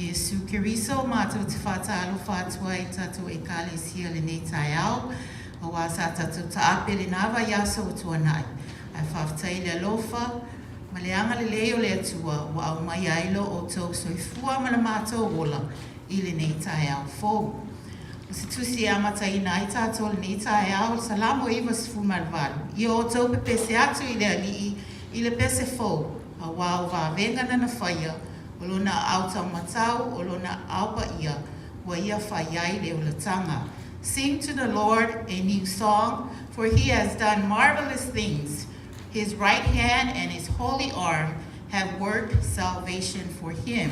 Yesu Kiriso, mātou te whātalo whātua I tātou e kālesia le nei tai au. A wā sa tātou ta apere nāwa iaso o tuanai. Ai whawtai le alofa, ma le anga le leo le atua, wa au mai ailo o tau soifua ma le mātou wola I le nei tai au fōu. O se tusi amata ina I tātou le nei tai au, salamo iwa sifu marvalu. I o tau pepese atu I le alii, I le pese fōu. A wā o wā venga na whaia, o lona auta matau, o lona aupa ia, wa ia whaiai le ulatanga. Sing to the Lord a new song, for he has done marvelous things. His right hand and his holy arm have worked salvation for him.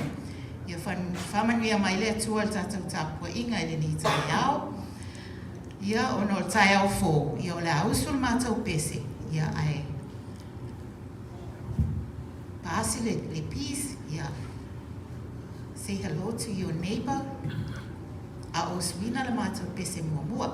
Ia whamanuia mai lea tua le tātou tāpua inga I le ni tai au. Ia o no tai au fō, ia o le ausul mātou pese, ia ai. Paasi le peace, ia. Say hello to your neighbor. A o suina le mātou pese mua mua.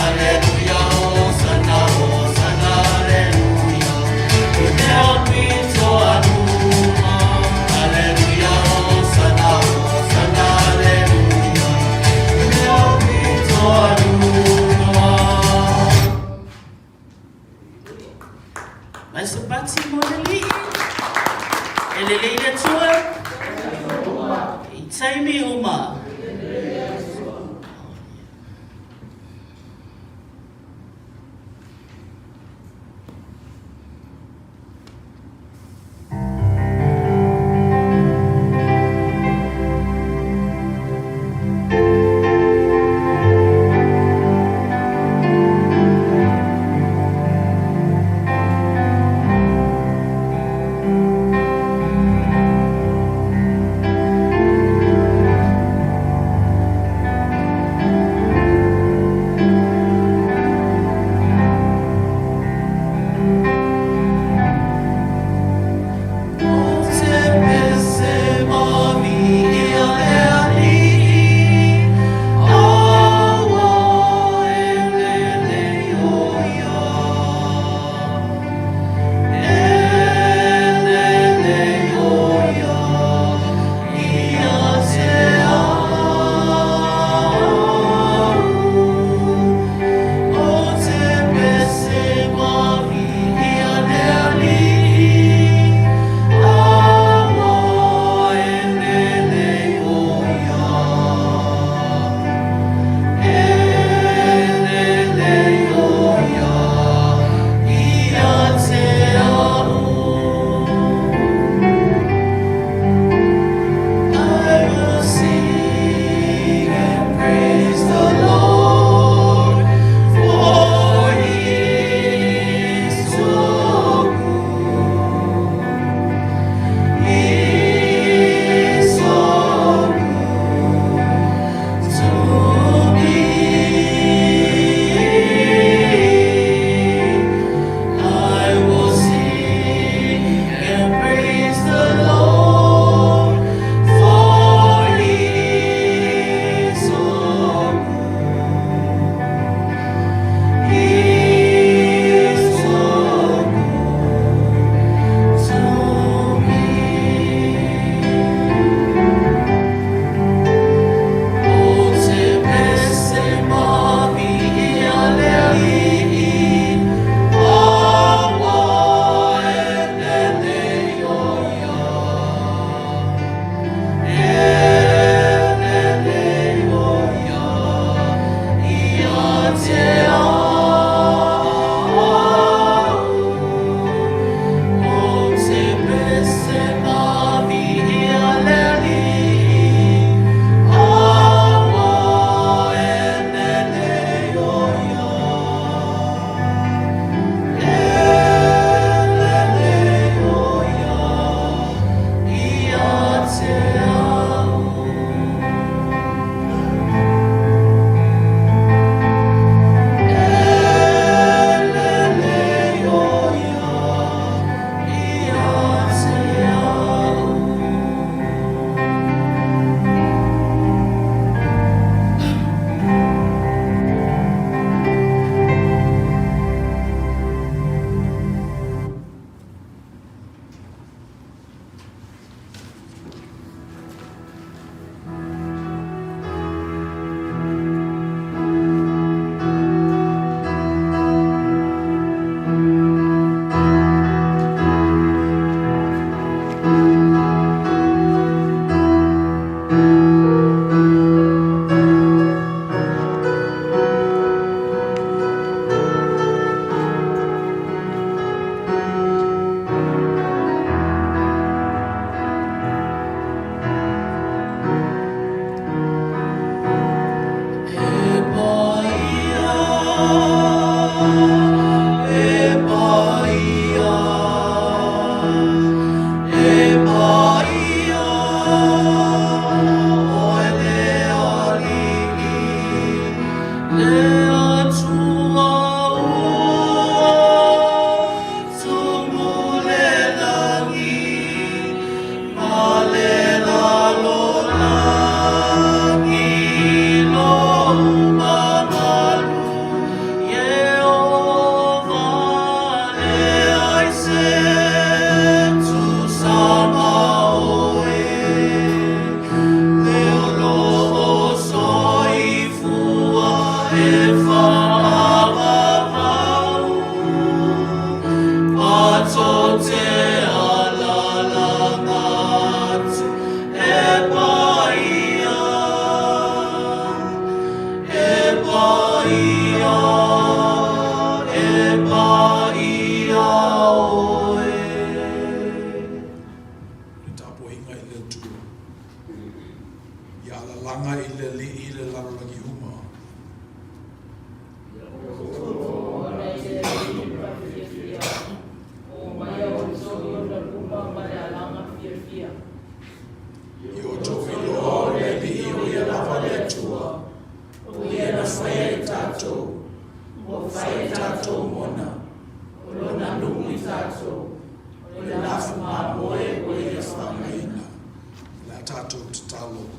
Alleluia, Hosanna, Mai se pati mo le li. E le leile tua. I taimi uma.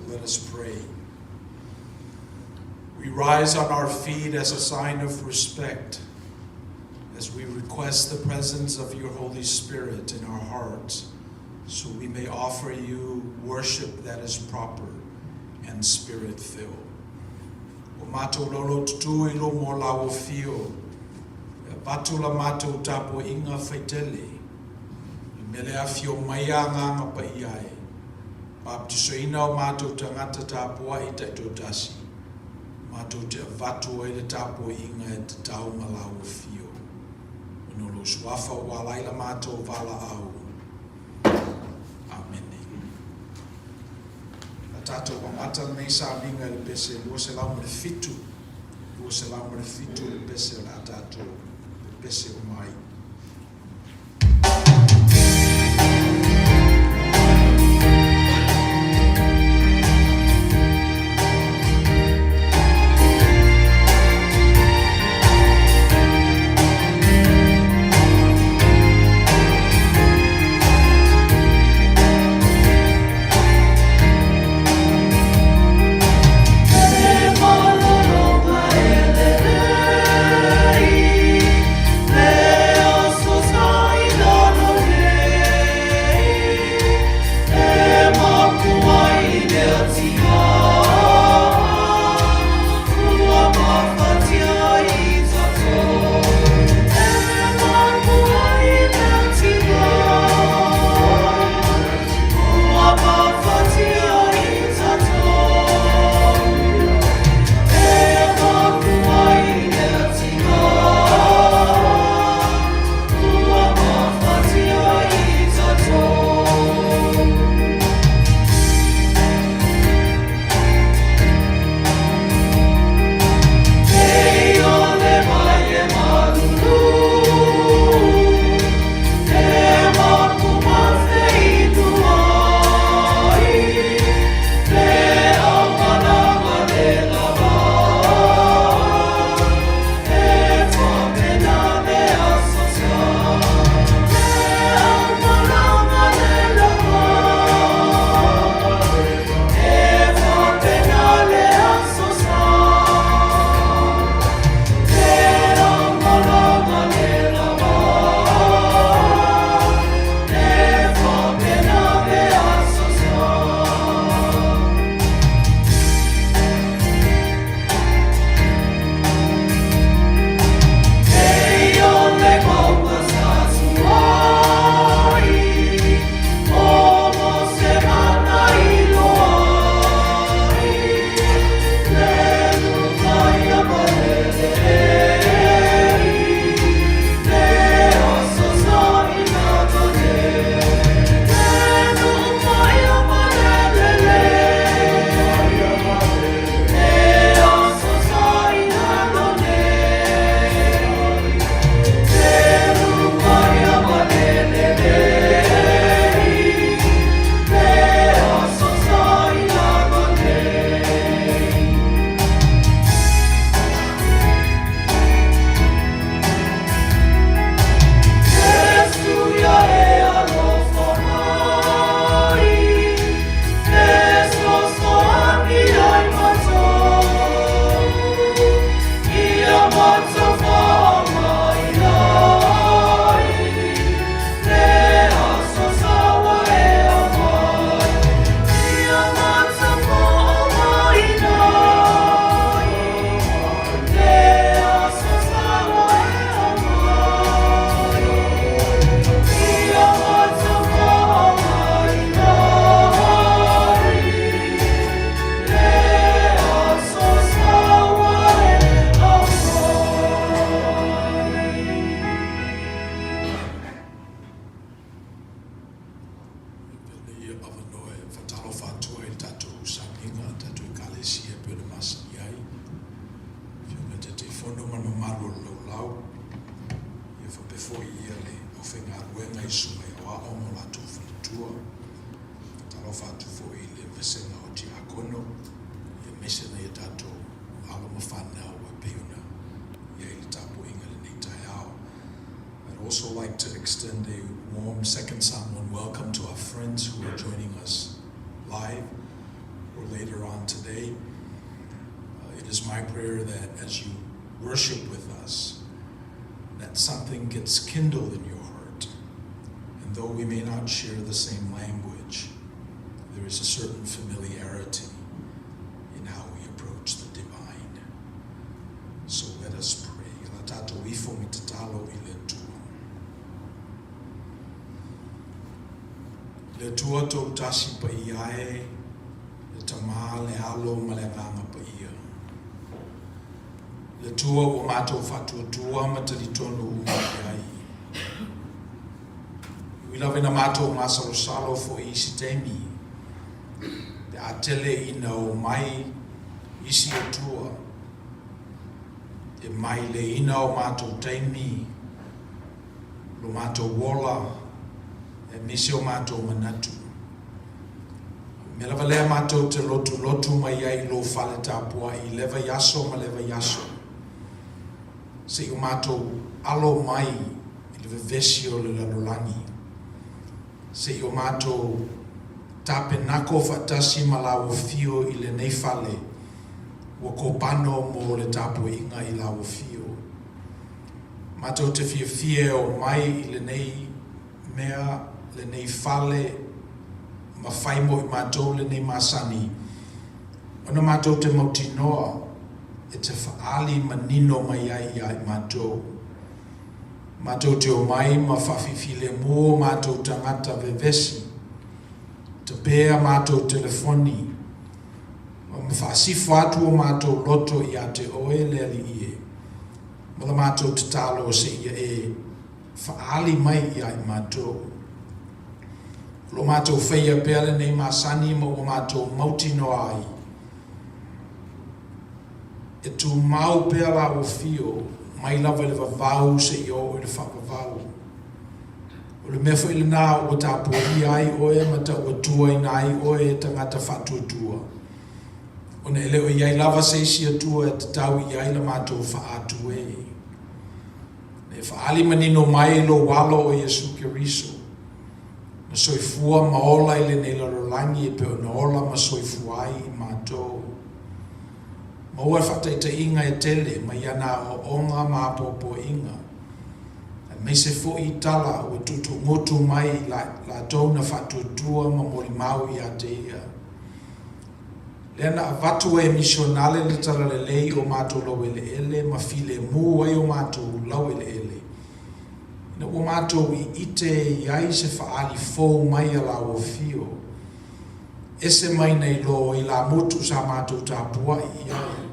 Let us pray. We rise on our feet as a sign of respect, as we request the presence of your Holy Spirit in our hearts, so we may offer you worship that is proper and spirit-filled. O mātou lolo tutu ilo mo lawo fio, batula mātou tapo inga whaitele, mele a fio maia nganga pa iai, baptiso ina o mātou tangata tāpua i taito tasi. Mātou te avatu e le tāpua inga e te tau malawa fio. Unolo suafa wa laila mātou vala au. Amen. A tātou wamata nei sa minga le pese, lua se lau mre fitu. Lua se lau mre fitu le pese la tātou. Le pese o mai. There fo ia le o whenga ruenga I sua I wa ongo la tu whitua. Talo whatu fo I le vesenga o ti akono. E mesena I tato alo mawhanau e peuna. Ia I le tapo inga le nei tai ao. I'd also like to extend a warm second Samoan welcome to our friends who are joining us live or later on today. It is my prayer that as you worship with us, that something gets kindled in your heart. And though we may not share the same language, there is a certain familiarity in how we approach the divine. So let us pray. La tato ifo mitatalo I le tua. Le tua tau tasi pa iae, le tama le alo ma le nganga pa ia. Le tua o mātou whatua tua ma tali tonu umai. We love ina mātou masalo salo fo isi temi. Te atele ina o mai isi o tua. E mai le ina o mātou teimi. Lo mātou wola. E misi o mātou manatu. Me lava lea mātou te lotu mai ai lo whale tāpua I leva yaso ma leva yaso. Se o mātou alo mai I le vevesi o le lalolangi. Se o mātou tape nako whatasi ma lau fio I le nei whale wa kopano mo le tapu inga I lau fio. Mātou te fie o mai I le nei mea, le nei whale ma whaimo I mātou le nei masani. Ona mātou te mautinoa e te whaali manino mai ai I mātou. Mātou te o mai ma whawhiwhile mō mātou tangata vevesi. Te pēa mātou telefoni. Ma whaasifo atu o mātou loto I a te oe leli ie. Ma la mātou te talo se ia e whaali mai I mātou. Lo mātou whaia pēle nei masani ma o mātou mautinoa ai. E tu mau pēla o fio, mai lava le vavau se I o le whakavau. O le mefo I le nā o tāpua I ai oe ma ta ua tua I nai oe tangata whatua tua. O ne ele o iai lava se isi atua e te tau I ai la mātou whaatu e. Ne whaali manino mai lo walo o Yesu Kiriso. Na soifua maola I le nei larolangi e peo na ola ma soifua I mātou. Ma ua whataita inga e tele, ma iana o onga ma popo inga. Me se fo I tala o tutu ngotu mai la tona whatutua ma mori mau I a te ia. Lena a watu e misionale le tala le lei o mātou lau ele ele, ma file mu ai o mātou lau ele ele. Ina o mātou I ite iai se whaali fōu mai a la o fio. Ese mai nei lo I la motu sa mātou tāpua I ai.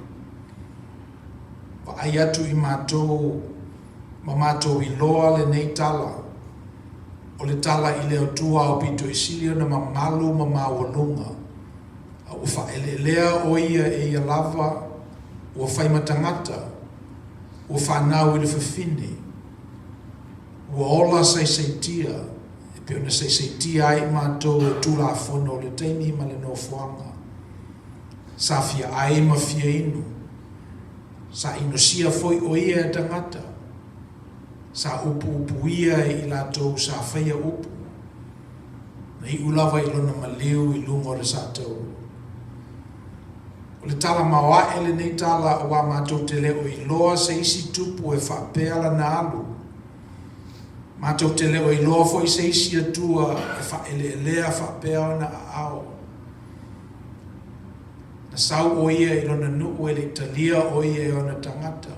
Wa ai atu I mātou, ma mātou I loa le nei tala. O le tala I leo tua o pito I silio na ma malu ma mawalunga. A ufa elelea o ia e ia lava, o whai matangata, o whanau I le whawhine. O ola seiseitia, e peo na seiseitia ai mātou e tula a whono le teimi ma le no fuanga. Sa fia ai ma fia inu. Sa ino sia foi o ia e tangata. Sa upu ia I latou sa whaia upu. Na I ulawa I lona maliu I lungo re sa tau. O le tala mawa ele nei tala o wa mātou te leo I loa se isi tupu e whapeala na alu. Mātou te leo I loa foi se isi atua e whaele elea whapeala na ao. Na sau o ia I lona nuu ele talia o ia I ona tangata.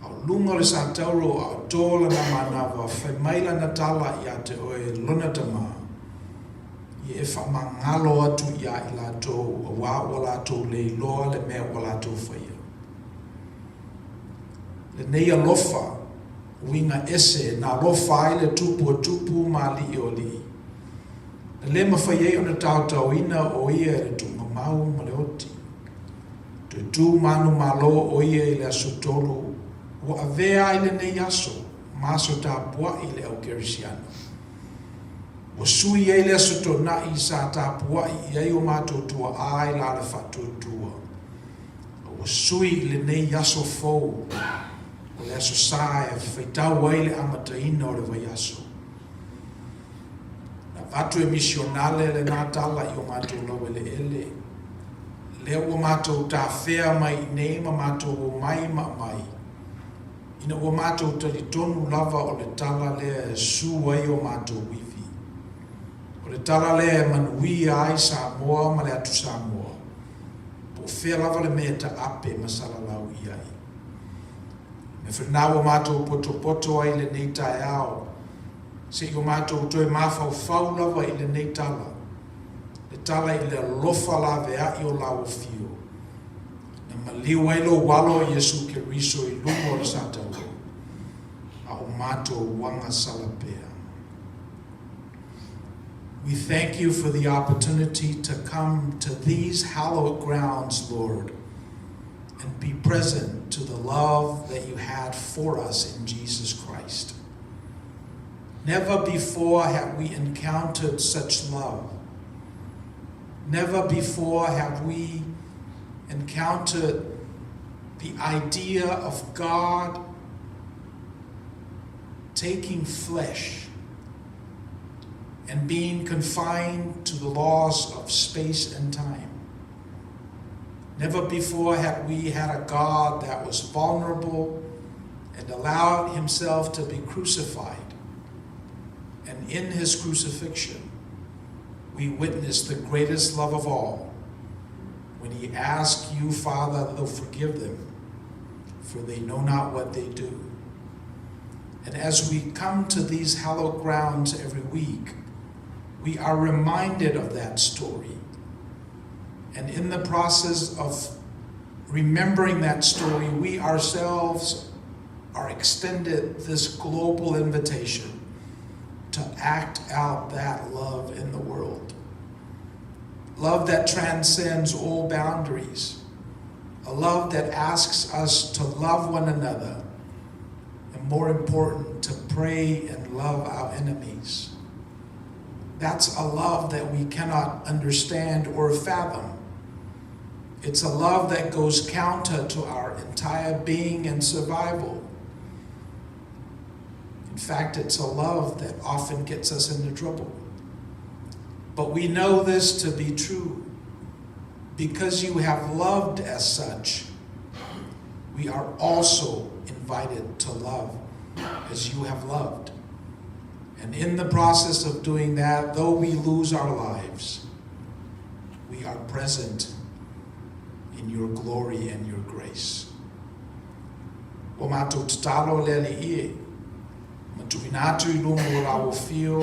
Au lunga le sa tauro au tola na manawa, whai maila na tala I a te oe lona tama. I e whamangalo atu I a I latou, a wā o latou le iloa le mea o latou whaia. Le nei alofa, winga ese, na alofa ai le tupu o tupu ma li o li. Le mawhai o na tau ina o ia e le tunga mau ma le oti. Tu manu malo o ia I le asutolu, o avea ai le nei aso. maso tāpua i le au kerisiano. O sui ei le asoto na i sa tāpua i ei o mātou tua ai la le whatuatua. O sui le nei aso fou, o le aso sae, whaitau ai le amataina o le vai aso. Na vatu e misionale le nātala i o mātou lau ele ele. Leo o mātou tā whea mai nei ma mātou o mai ma mai. Ina o mātou tali tonu lava o le tala lea e su ai o mātou wivi. O le tala lea e manui ai Samoa ma le atu Samoa. Po whea lava le mea ta ape ma salalau i ai. Me whenau o mātou poto ai le nei tae ao. Se i o mātou toi mawhau whau lava i le nei tala. Le tala i le lofa la vea i o lau fio. Na maliu ai lo walo Yesu ke riso i lumo le sata o. A o mātou wanga salapea. We thank you for the opportunity to come to these hallowed grounds, Lord, and be present to the love that you had for us in Jesus Christ. Never before have we encountered such love. Never before have we encountered the idea of God taking flesh and being confined to the laws of space and time. Never before had we had a God that was vulnerable and allowed himself to be crucified. And in his crucifixion, we witnessed the greatest love of all when he asked you, Father, to forgive them, for they know not what they do. And as we come to these hallowed grounds every week, we are reminded of that story. And in the process of remembering that story, we ourselves are extended this global invitation to act out that love in the world. Love that transcends all boundaries. A love that asks us to love one another. And more important, to pray and love our enemies. That's a love that we cannot understand or fathom. It's a love that goes counter to our entire being and survival. In fact, it's a love that often gets us into trouble. But we know this to be true. Because you have loved as such, we are also invited to love as you have loved. And in the process of doing that, though we lose our lives, we are present in your glory and your grace. O mātou tatalo lele ie, matuinatu i lumo rao fio,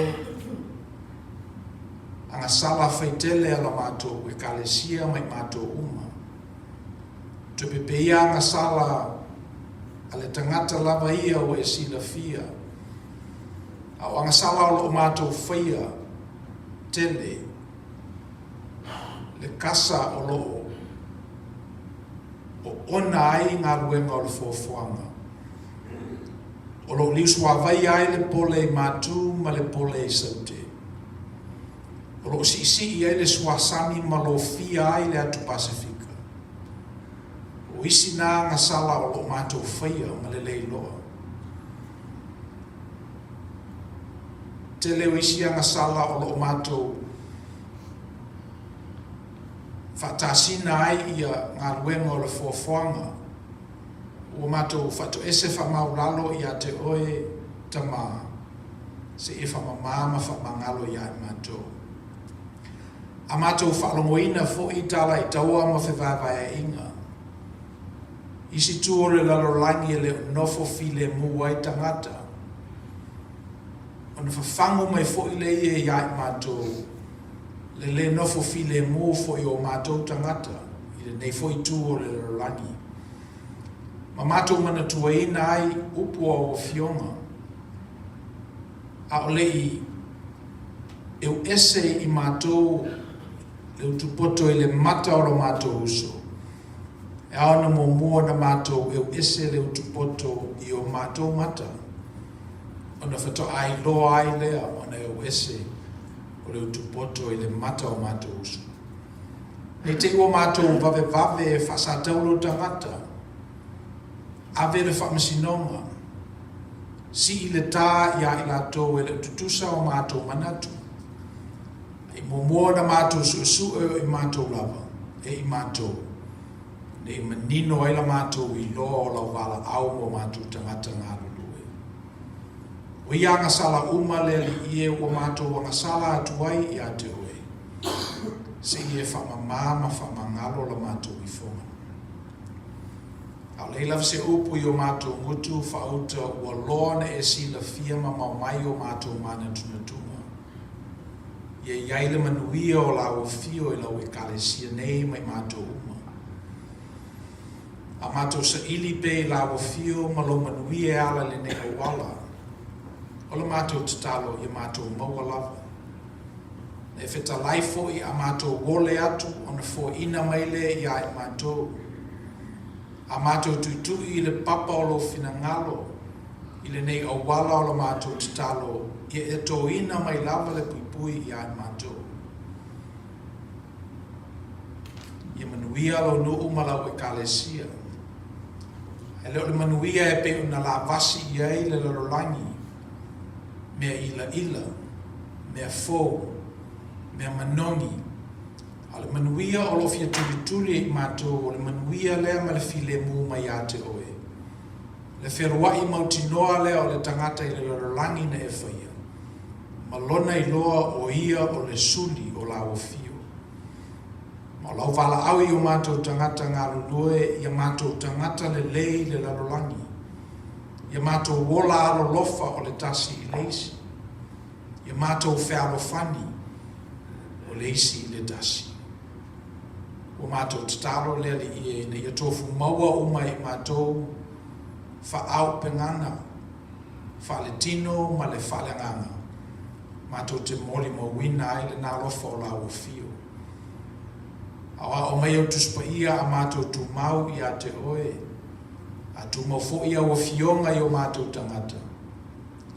anga sala faitele ala mātou e kalesia mai mātou uma. Tupepeia anga sala ale tangata lava ia o e sila fia. Au anga sala o mātou whaia tele le kasa o loo o ona ai ngā ruenga o le fuafuanga. O lo liusua vai ai le pole mātou ma le pole saute. O lo si ai le suasani ma lo fia ai le atu Pasifika. O isi nā ngā sala o lo mātou whaia ma le leiloa. Te leo isi anga sala o lo mātou whatasina ai ia ngā ruenga o le fuafuanga. O mātou whatu ese whamauralo ia te oe tama se e whamamama whamangalo ia i mātou. A mātou whalongoina fo i tala i taua ma whewawai inga. Isi tuore lalorangi e le nofo file mua i tangata. Ona whawhangu mai fo i le ia i mātou. Le nofo file mua fo i o mātou tangata. I le nei fo i tuore lalorangi. Ma mātou mana tuaina ai upua o fionga. A o lei eu ese i mātou leu tupoto i le mata o lo mātou uso. E aona mo mua na mātou eu ese leu tupoto i o mātou mata. ona whato ai loa ai lea, ona e ese, o le utupoto i le mata o mātou usu. Nei te ua mātou vave e whasataulo tangata, ave le whamasinonga, si i le tā ia i lato e le tutusa o mātou manatu. I momoa na mātou su e i mātou lava, e i mātou. Nei manino ai la mātou i loa o lau wala au mo mātou tangata ngā lulue. O ianga sala uma le li ie o mātou wanga sala atuai i ate oe. Se ie whamamama whamangalo la mātou i whonga. A leila se upu i o mātou ngutu whauta ua loa na e sila fiama mau mai o mātou mana tunatunga. Ie iaile manuia o lau fio i lau e kalesia nei mai mātou uma. A mātou sa ili pe i lau fio ma lo manuia e ala le nea wala. O la mātou tatalo i mātou maua lava. E wheta laifo i a mātou wole atu o na fo ina maile i a i mātou. A mātou tuitui i le papa o lo fina ngalo, i le nei au wala o la mātou tatalo, i e tō ina mai lava le puipui i a i mātou. I manuia lo nu umalau e kalesia. E leo le manuia e pe una la vasi i ei le lalolangi, mea ila, mea fōu, mea manongi. A le manuia o lo fia tuli i mātou, o le manuia lea ma le file mu mai ate oe. Le wheruai mautinoa lea o le tangata i le lorolangi na e whaia. Malona i loa o ia o le suli o la o fio. Ma lau wala au i o mātou tangata ngā lulue, i a mātou tangata le lei le lorolangi. I a mātou wola alo lofa o le tasi i leisi. I a mātou whealo fani o leisi i le tasi. O mātou tatalo lea li i e ia tofu maua uma i mātou wha au pengana, wha le tino ma le wha le nganga. Mātou te mori mo wina ai le nā lofa o la o fio. Awa o mai au tuspa ia a mātou tu mau i a te oe. A tu mau fo ia o fionga i o mātou tangata.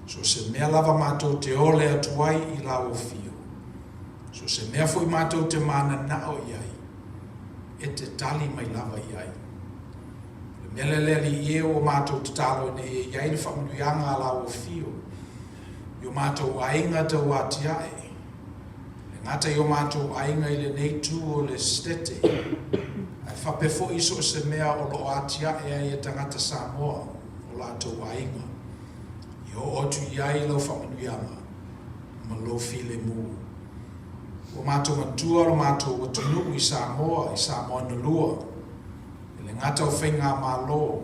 So se mea lava mātou te ole atuai i la o fio. So se mea fo i mātou te mana nao iai. E te tali mai lava iai. Le melele li ie o mātou te talo ne e iai le whamunuianga la o fio. I o mātou ainga te watiae. E ngata i o mātou ainga i le neitu o le stete. Ai whapefo iso se mea o lo atiae ai e tangata Samoa o lātou ainga. I o otu iai lau whamunuianga. Ma lo file mu. O mātou matua o mātou o tunu i Samoa na lua. E le ngata o whainga mālo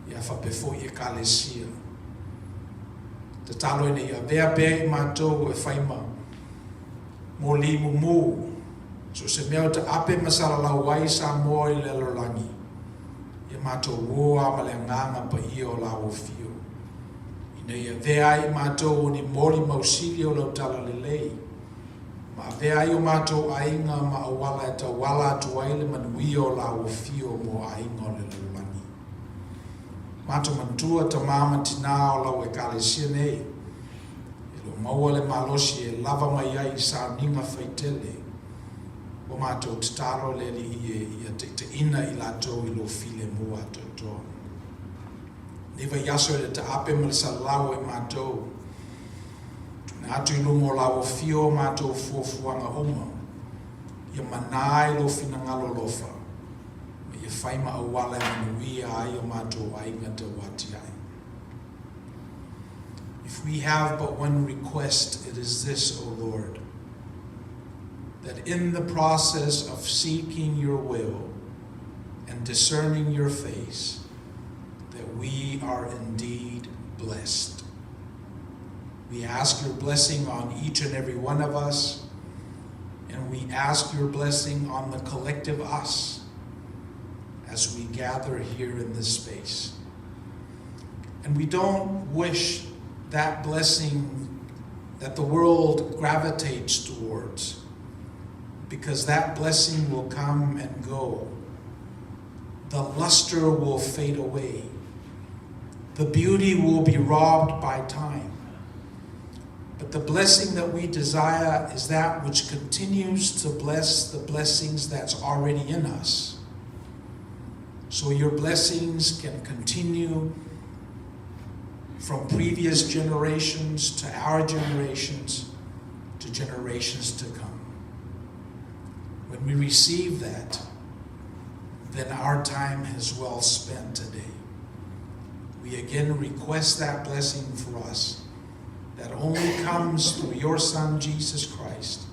i a whapefo i e kalesia. Te talo ine i a vea bea i mātou e whaima. Mō limu mū. So se mea o te ape masala lau ai Samoa i le alolangi. I a mātou woa ma le nganga pa i o lau o fio. Ine i a vea i mātou o ni mori mausili o lau tala le lei. Ma vea i o mātou ainga ma awala e ta wala atu aile manuia o la o fio mo ainga o le lulani. Mātou mantua ta mama tina o lau e kalesia nei. E lo maua le malosi e lava mai ai sa ninga faitele. O mātou tataro le li i a te ina i lato i lo file mua toto. Niva yaso le ta ape mal sa lau e mātou. Atu i lumo la o fio mātou fuafuanga uma. Ia manai lo fina ngalo lofa. Me ia whaima awala e manuia ai o mātou ainga te wati ai. If we have but one request, it is this, O Lord, that in the process of seeking your will and discerning your face, that we are indeed blessed. We ask your blessing on each and every one of us, and we ask your blessing on the collective us as we gather here in this space. And we don't wish that blessing that the world gravitates towards, because that blessing will come and go. The luster will fade away. the beauty will be robbed by time. But the blessing that we desire is that which continues to bless the blessings that's already in us. So your blessings can continue from previous generations to our generations to generations to come. When we receive that, then our time is well spent today. We again request that blessing for us that only comes through your Son, Jesus Christ,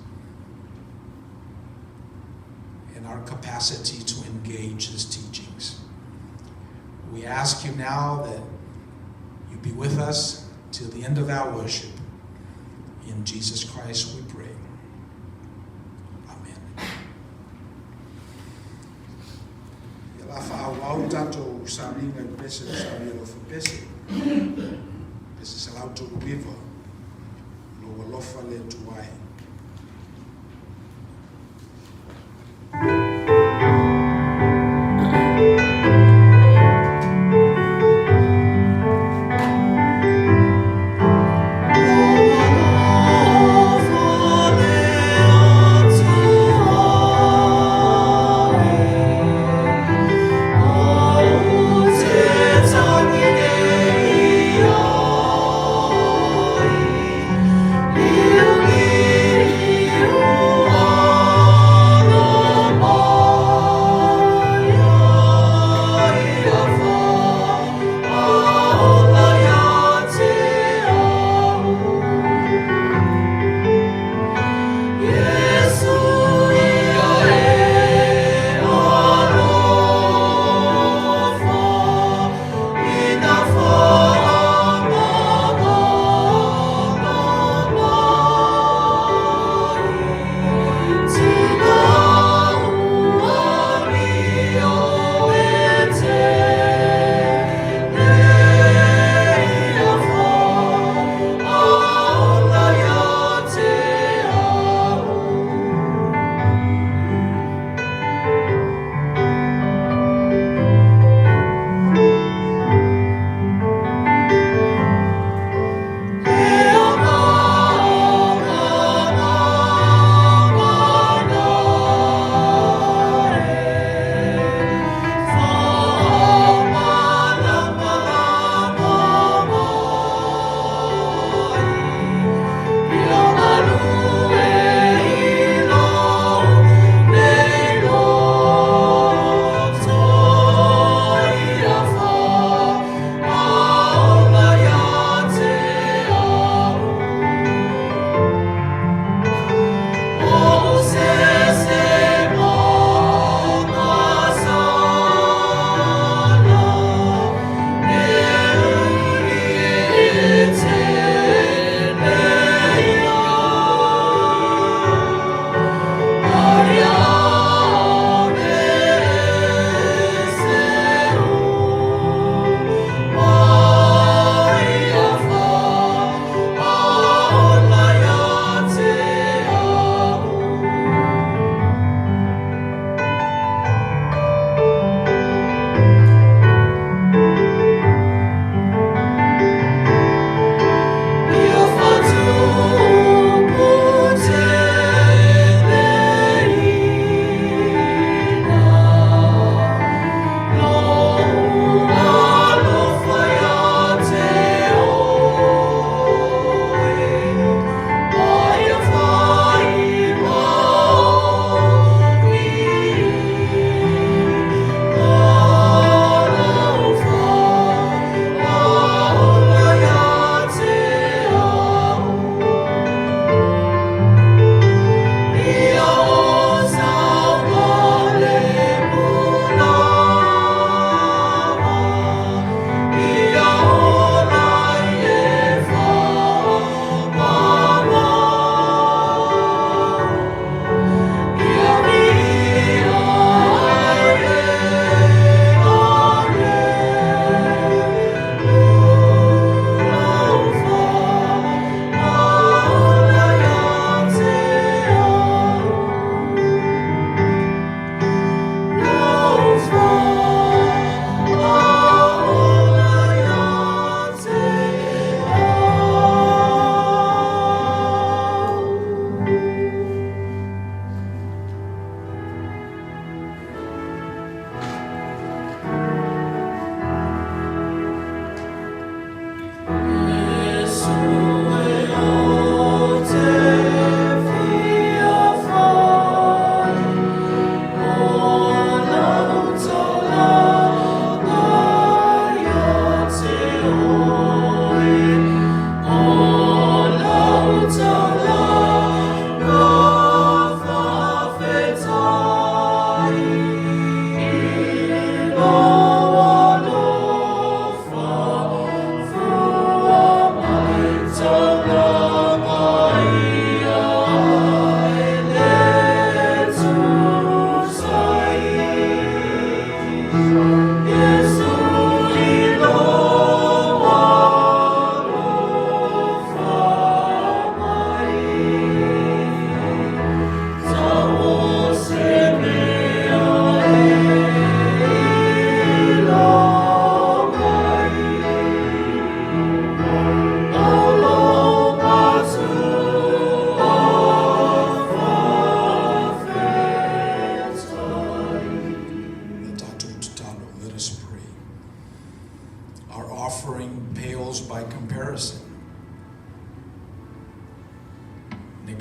and our capacity to engage his teachings. We ask you now that you be with us till the end of our worship. In Jesus Christ we pray. Amen. Ia whaau tātou sāringa I pese sa mero pese. Pese sa lautou ruiva. Lo walofa le tuai. You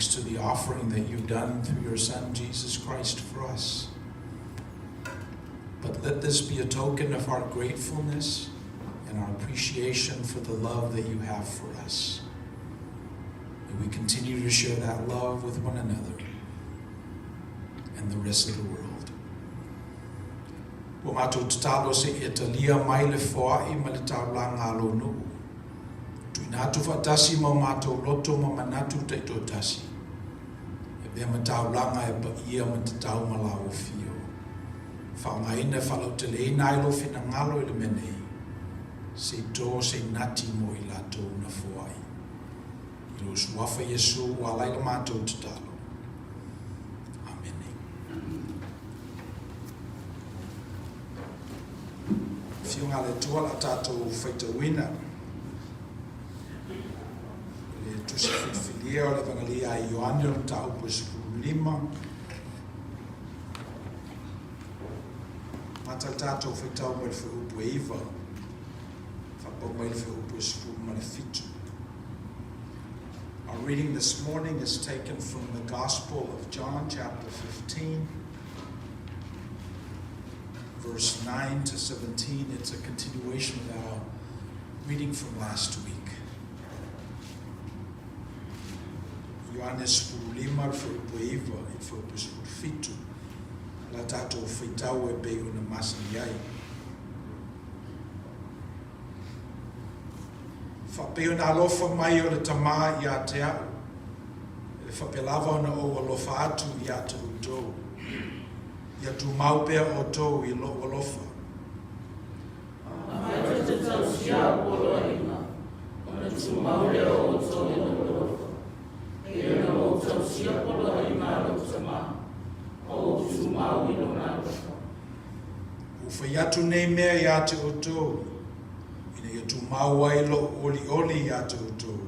thanks to the offering that you've done through your Son, Jesus Christ, for us. But let this be a token of our gratefulness and our appreciation for the love that you have for us. May we continue to share that love with one another and the rest of the world. O mātou tatalo se e talia mai le foa'i ma le taulanga alo nuu. Tui nātu whatasi ma mātou loto ma manatu teito tasi. E bea ma taulanga e pa ia ma te tau ma lao fio. Whaonga ina whalau te lei nailo whina ngalo i le menei. Se tō se nati mo i lato na foa'i. I lo suafa Yesu wa laila mātou tatalo. Fiunga le tua la tātou whaitawina. Le tusi whiwhilia o le vangalia a Ioane o ta upo lima. Mata tātou whaitau mai le whiupu e iwa. Whapau mai le whiupu e suru ma le fitu. Our reading this morning is taken from the Gospel of John, chapter 15. Verse 9 to 17, it's a continuation of our reading from last week. Ioanes purulima whaupueiva I whaupufitu. La tātou whaitau e pei una masani ai. Whapeo na alofa mai o le tamā I a te au. E whapelava ona o alofa atu I a te utou. Ia tu mau pea o tōu I lo olofa. Ai te tau sia polo ina, ona tu mau leo o tōu I lo olofa. E ona o tau sia polo ina lo tama, o tu mau I lo olofa. Uwhai atu nei mea I a te o tōu, ina ia tu mau ai lo oli oli I a te o tōu,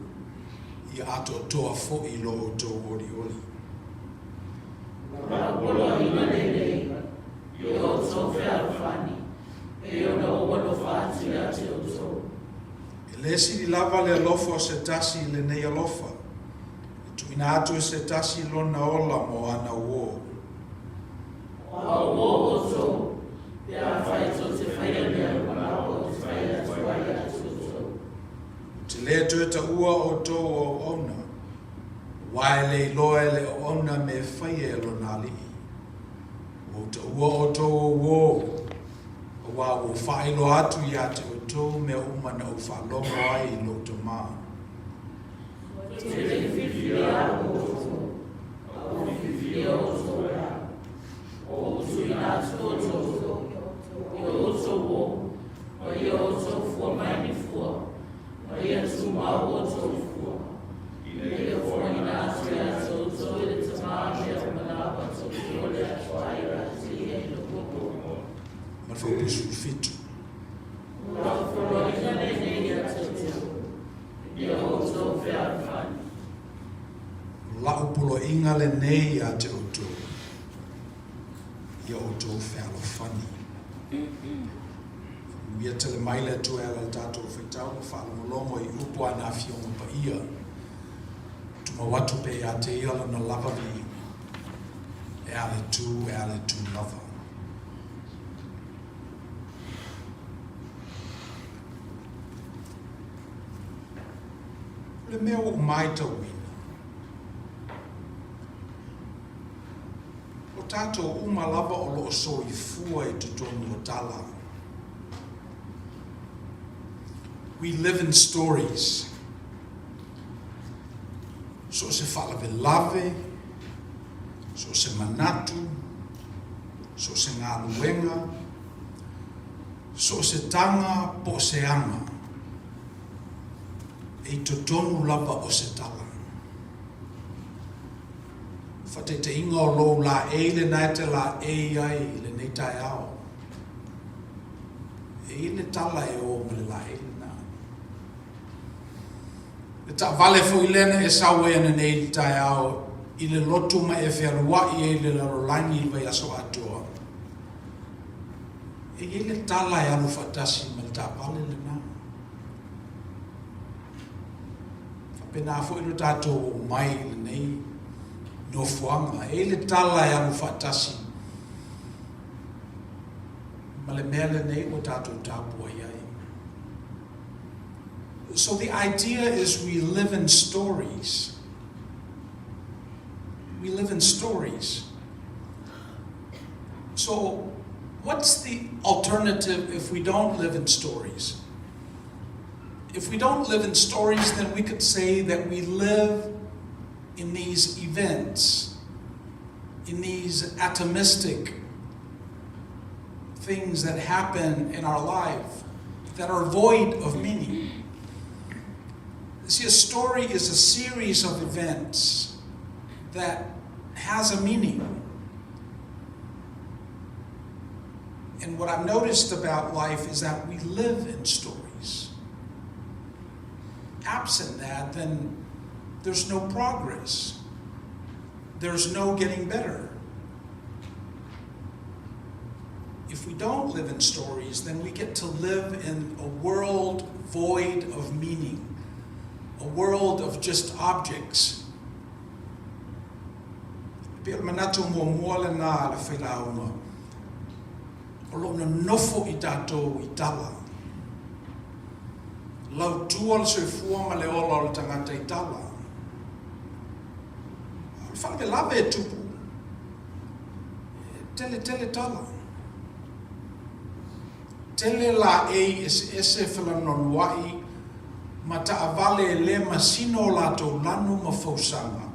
ia ato o toa fo I lo o tōu oli oli. Ra polo ina lele. I o tō whearwhani, e ona o alofa atu I a te o tō. E lesi I lava le alofa o se tasi le nei alofa. E tu ina atu e se tasi lona ola mo ana uo. A uo o tō, e a whai tō te whaia mea mana o te whaia atu ai atu o tō. Te lea tu e ta ua o tō o ona. Wae le loe le o ona me whaia e lona li. O te ua o tō o wō, o wā o whaelo atu I a te o tō mea umana o whalongo ai I lo te mā. Te le whiwhia o tō, o whiwhia o tō rea, o tui nātu o tō, I o tō wō, o I o tō fua mai ni fua, o I a tu mau o tō fua. I a fua I nātu e a tō tō I le tamā mea o manawa tō ki o le atu ai rati e lo koko. Ma whaupisu fitu. Ura whoro I ka nei a tō tō, I o tō whearwhani. Lau polo inga le nei a te o tō. Ia o tō whealo whani. Ia tele maile tu e ala tātou whaitau na whaala molongo I upo ana whionga pa ia. Tuma watu pe a te iala na lava vi. E ale tu lava. Le mea o mai tau ina. O tātou uma lava o loo so I fua I tutonu o tala. We live in stories. So se fala lave, so se manatu, so se ngā luenga, so se tanga po se anga. E totonu lava o se tala. Whate te inga o lo la e le nai te la e ai le nei tai ao. E le tala e o me le la e le nā. Le ta vale fo I lena e sawe ana nei tai ao I le lotu ma e wherua I e le larolangi I vai aso atua. E le tala e anu fatasi ma le ta vale le nā. Whapena fo ilo tātou mai le nei no fuanga, e le tala ya mufatasi. Male mele nei o tātou tāpua iai. So the idea is we live in stories. We live in stories. So what's the alternative if we don't live in stories? If we don't live in stories, then we could say that we live in these events, in these atomistic things that happen in our life that are void of meaning. See, a story is a series of events that has a meaning. And what I've noticed about life is that we live in stories. Absent that, then there's no progress. There's no getting better. If we don't live in stories, then we get to live in a world void of meaning. A world of just objects. Pia manato mo moale na le whairaunga. O lona nofo I tātou I tala. Lau tua le soifua ma le ola o le tangata I tala. Le whanke lawe e tupu. Tele tala. Tele la ese whalanon wai ma taavale le masino lato lanu mafausanga.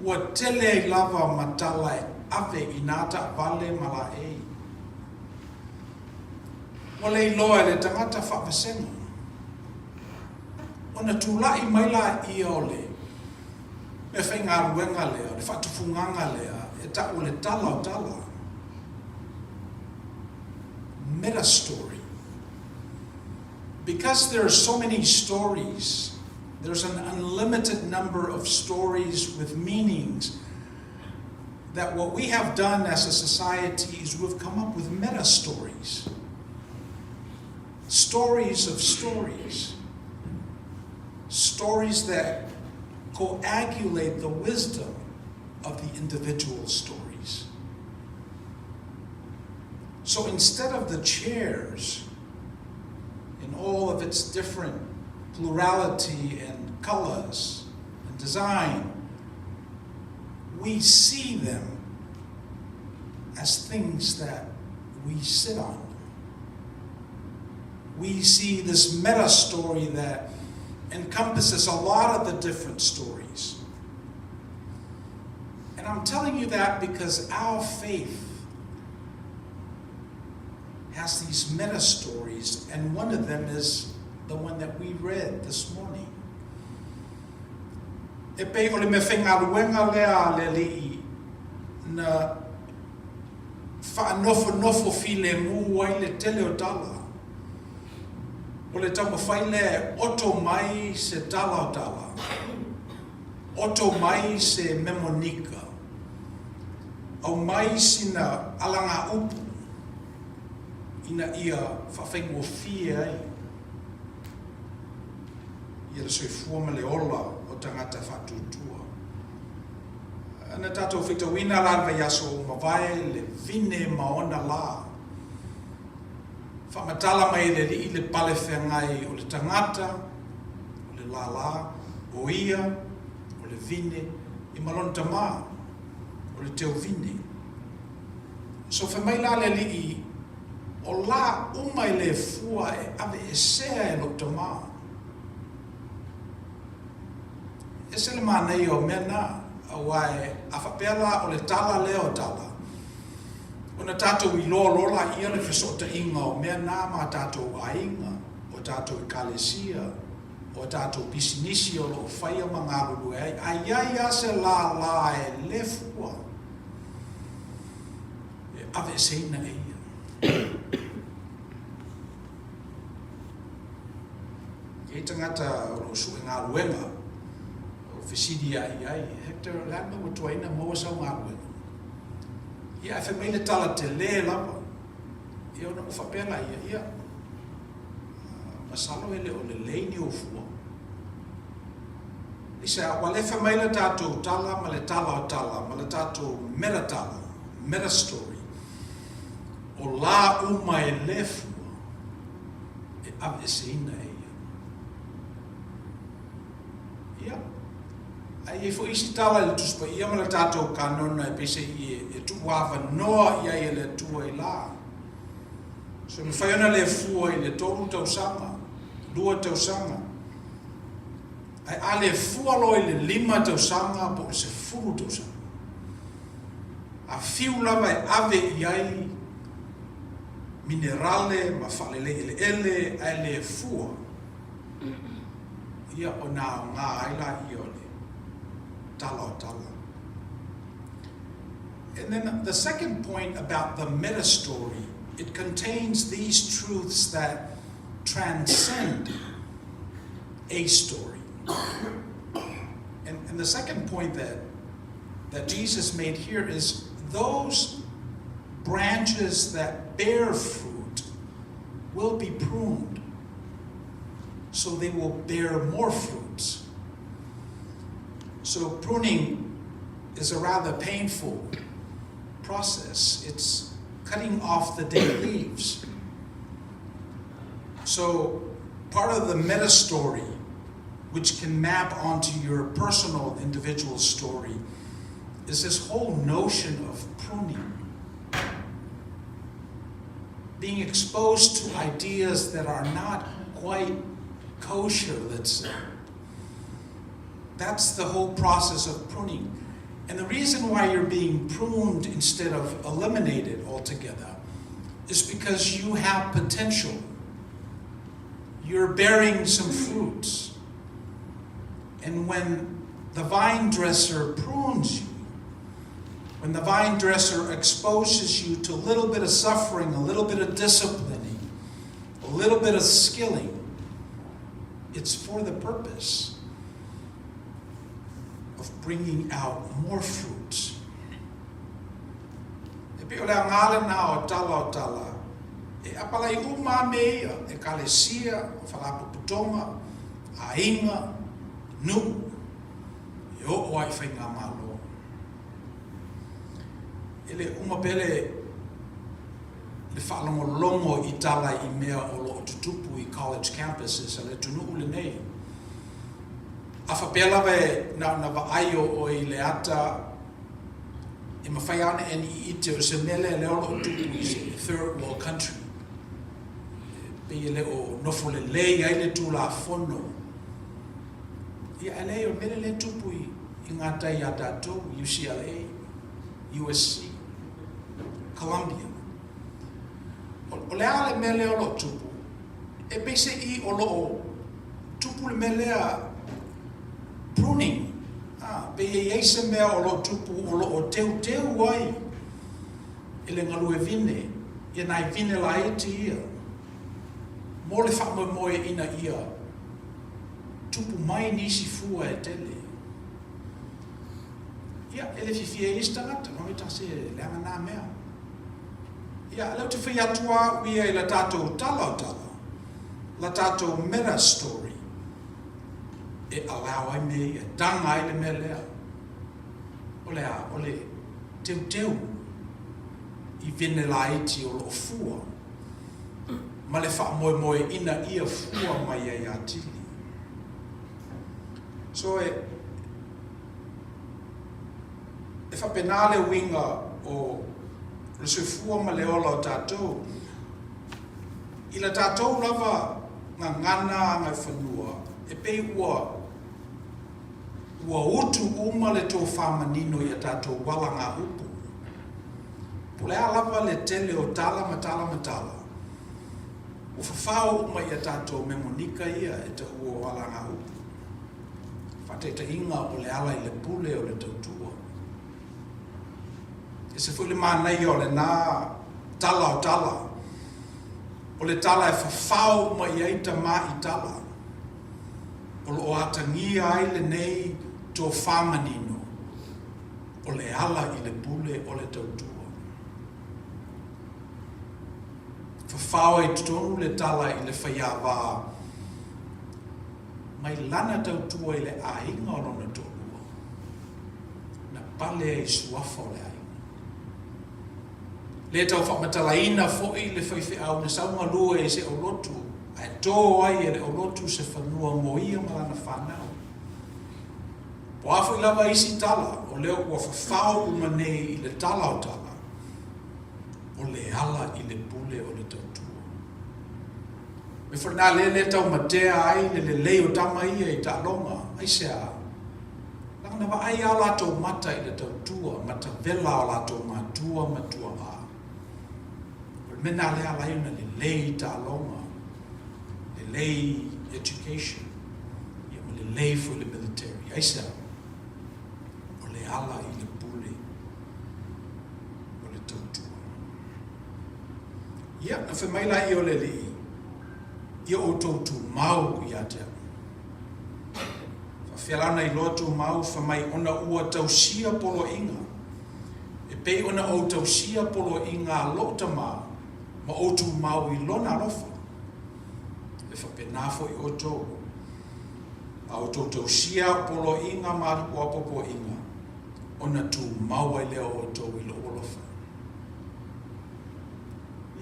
Ua tele lava matala ave inata vale mala e. Wale loa le tangata whaawasenga. Ona tūlai maila I ole. Me whainga ruenga lea, le whatufunganga lea, e ta ole tala o tala. Meta story. Because there are so many stories, there's an unlimited number of stories with meanings, that what we have done as a society is we've come up with meta stories. Stories of stories. Stories that coagulate the wisdom of the individual stories. So instead of the chairs, in all of its different plurality and colors and design, we see them as things that we sit on. We see this meta story that encompasses a lot of the different stories. And I'm telling you that because our faith has these meta stories, and one of them is the one that we read this morning. E pei ole me whenga ruenga lea le li na whaanofo file mu wai le tele o tala. O le tama whaile oto mai se tala o tala. Oto mai se memonika. Au mai sina alanga upu. Ina ia whawhengo fie ai. Ia le soifua ma le ola o tangata whatutua. Ana tātou whitawina larva yaso o mawai le vine maona la. Whamatala mai le li le pale whengai o le tangata, o le lala, o ia, o le vine, I malon tama, o le teo vine. So whamai la le li o la umai le fua e ave e sea e lo tama. E se le manei o mena, a wae a whapela o le tala leo tala. Ona tātou I lola ia le whesota inga o mea nā mā tātou ainga, o tātou kalesia, o tātou pisinisi o lo whaia mangaruru e ai ase la e le fua. E ave seina e ia. Kei tangata o su e ngā ruenga, o whisidi ai, Hector Lamba o tuaina maua sau ngā ruenga. Ia e whemei le tala te le lapa. Ia ona o whapela ia. Masalo ele o le leini o fua. Isa, walefa mai le tātou tala, ma le tala o tala, ma le tātou mera tala, mera story. O la uma e lefua, e ave se ina e ia. Ai e fo isi tala le tuspa, ia ma le tātou kanona e pese i e tuwawa noa ia e le tua i la. So me whaiona le fua i le toru tausanga, 2 tausanga. Ai ale fua i le 5 tausanga po se 10 tausanga. A fiu lava e ave i ai minerale ma falele ele ai le fua. Ia o nā ngā aila i o le tala o tala. And then the second point about the meta story, it contains these truths that transcend a story. And the second point that Jesus made here is those branches that bear fruit will be pruned so they will bear more fruits. So pruning is a rather painful process. It's cutting off the dead leaves. So part of the meta story, which can map onto your personal individual story, is this whole notion of pruning. Being exposed to ideas that are not quite kosher, let's say. That's the whole process of pruning. And the reason why you're being pruned instead of eliminated altogether is because you have potential. You're bearing some fruits. And when the vine dresser prunes you, when the vine dresser exposes you to a little bit of suffering, a little bit of disciplining, a little bit of skilling, it's for the purpose of bringing out more fruits. E pe o le angale na o tala, e apalai uma mea, e kalesia, o whalapuputonga, a inga, nu, e o ai whainga malo. Ele uma pele le whaalongolongo i tala i mea o lo tutupu i college campuses, ale tunu ule nei. A whapela ve na vaaio o i le ata e mawhai ana e ni ite o se mele le olo o tupu i se third world country. Pe le o nofo le lei ai le tu la fono. Ia ele o mele le tupu i ngata i atato, UCLA, USC, Columbia. O le ale mele o lo tupu, e bese i o lo tupu le mele a pruning. Pe e eise mea o lo tupu o lo teu wai. E le ngalu e vine, e nai vine la iti ia. Mo le whakamoe ina ia, tupu mai nisi fua e tele. Ia, ele fifia e istangata, no ita se leanga nā mea. Ia, lau te whi atua uia i la tātou tala, la tātou meta story. E alau ai me, e danga ai le mea lea. O le teu i vene la iti o lo fua. Ma le whakamoe ina ia fua mai ai atili. So e whapenale winga o le sefua ma le ola o tātou. I la tātou lava ngā ngana ngai whanua, e pei ua utu uma le tō whamanino i a tātou wala ngā upu. Pulea lava le tele o tala ma tala. O whawhao uma i a tātou me monika ia e te ua wala ngā upu. Whateita inga o le ala i le pule o le tautua. E se fuli mānei o le nā tala o tala. O le tala e whawhao ma i eita mā i tala. O lo atangia ai le nei tō whamanino. O le ala i le pule o le tautua. Whawhao e tutonu le tala i le whaiawā. mai lana tautua i le ainga o lona tōlua. Na pale ai suafa o le ainga. Le tau whamatalaina fo'i le whaiwhi au na saunga lua e se o lotu. Ai tō ai e le o lotu se whanua mo ia malana whanau. Po afu I lava isi tala, o leo ua whawhau umanei I le tala o tala. O le ala I le pule o le tautua. Me whanā le tau matea ai le leo tama ia I ta longa, ai sea. Langa wa ai ala tau mata I le tautua, mata vela ala tau matua matua a. Mena le ala iuna le lei ta longa, le lei education, ia ma le lei for the military, ai sea. O le ala I le pule, o le tautua. Ia, na whemaila I o le li, ia o tautu mau I atea. Whawhialana I lotu mau whamai ona ua tausia polo inga. E pei ona o tausia polo inga lota maa, ma otu mau I lona lofa. E whapenafo I oto. A oto tausia polo inga ma ua popo inga. Ona tu mau ai leo oto I lo olofa.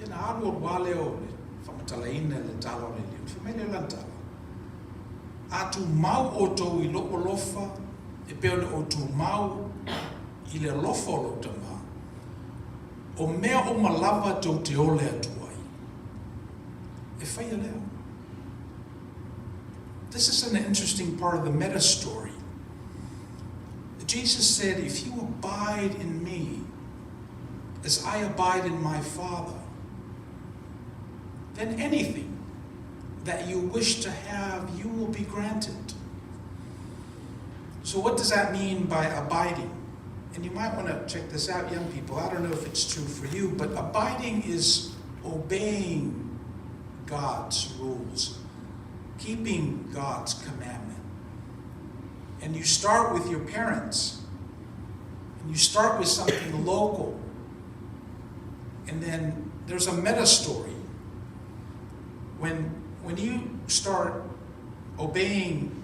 Ia na aru o wale o le whamatalaina le talo le leo. Whamele lantala. A tu mau oto I lo olofa. E pe ona o tu mau I le lofa o lo tama. O mea o malava tau te ole atuai. E whaia leo. This is an interesting part of the meta story. Jesus said, if you abide in me, as I abide in my Father, then anything that you wish to have, you will be granted. So what does that mean by abiding? And you might want to check this out, young people. I don't know if it's true for you, but abiding is obeying God's rules, keeping God's commandment. And you start with your parents, and you start with something local. And then there's a meta story. When you start obeying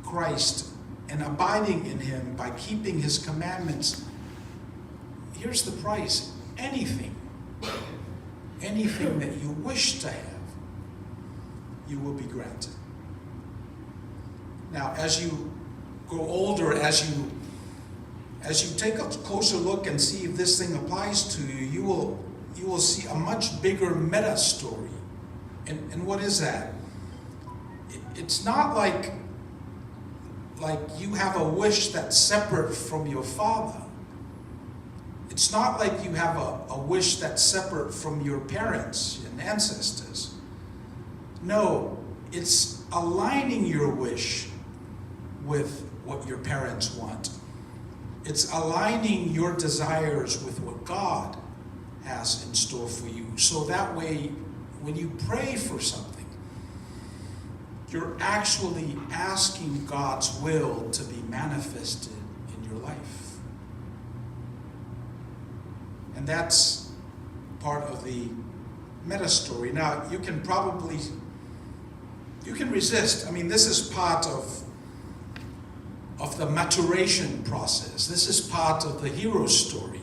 Christ and abiding in Him by keeping His commandments, here's the price. Anything that you wish to have, you will be granted. Now, as you grow older, as you take a closer look and see if this thing applies to you, you will see a much bigger meta story. And what is that? It's not like you have a wish that's separate from your Father. It's not like you have a wish that's separate from your parents and ancestors. No, it's aligning your wish with what your parents want. It's aligning your desires with what God has in store for you. So that way, when you pray for something, you're actually asking God's will to be manifested in your life. And that's part of the meta story. Now, you can resist. I mean, this is part of the maturation process. This is part of the hero story.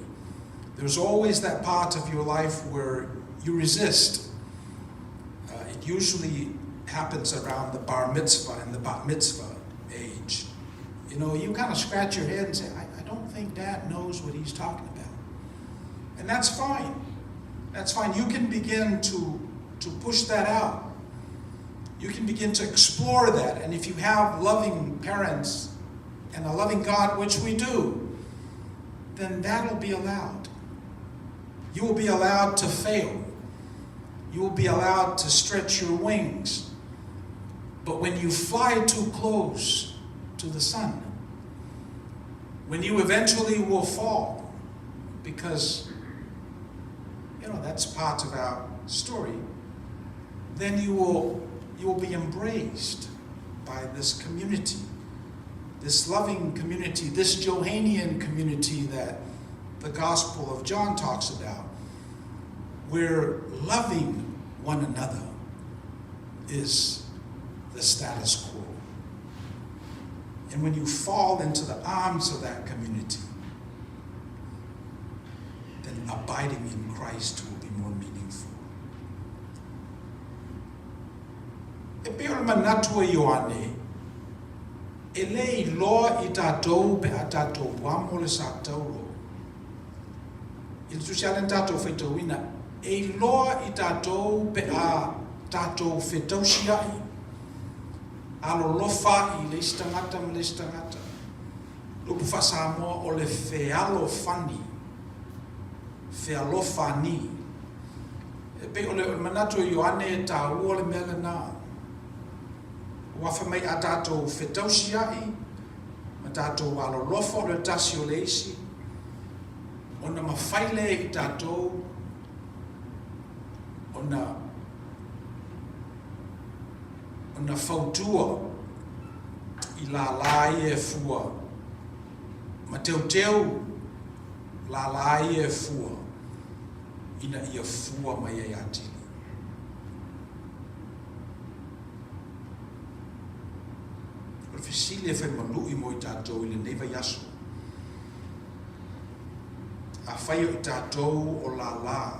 There's always that part of your life where you resist. It usually happens around the bar mitzvah and the bat mitzvah age. You know, you kind of scratch your head and say, I don't think Dad knows what he's talking about. And that's fine. That's fine. You can begin to push that out. You can begin to explore that. And if you have loving parents and a loving God, which we do, then that'll be allowed. You will be allowed to fail. You will be allowed to stretch your wings. But when you fly too close to the sun, when you eventually will fall, because, you know, that's part of our story, then you will be embraced by this community, this loving community, this Johannine community that the Gospel of John talks about, where loving one another is the status quo. And when you fall into the arms of that community, then abiding in Christ will be more meaningful. E pe o manatua Ioane, e lei loa I tātou pe a tātou wamo le sa tauro. Il tusialen tātou whaitauina, e loa I tātou pe a tātou whetausiai. Alo lofa I le istangata ma le istangata. Lupu whasamoa o le whealo whani. Whealofa ni. E pe o le manatua Ioane e tā ua le mea le nā. Wafa mai a tātou whetausiai, ma tātou alo lofa le tasi o le isi, ona mawhaile I tātou, ona whautua I la lai e fua, ma teu la lai e fua, ina ia fua mai e atili. Fisile fai malui mo I tātou I le neiva yaso. A fai o I tātou o la la.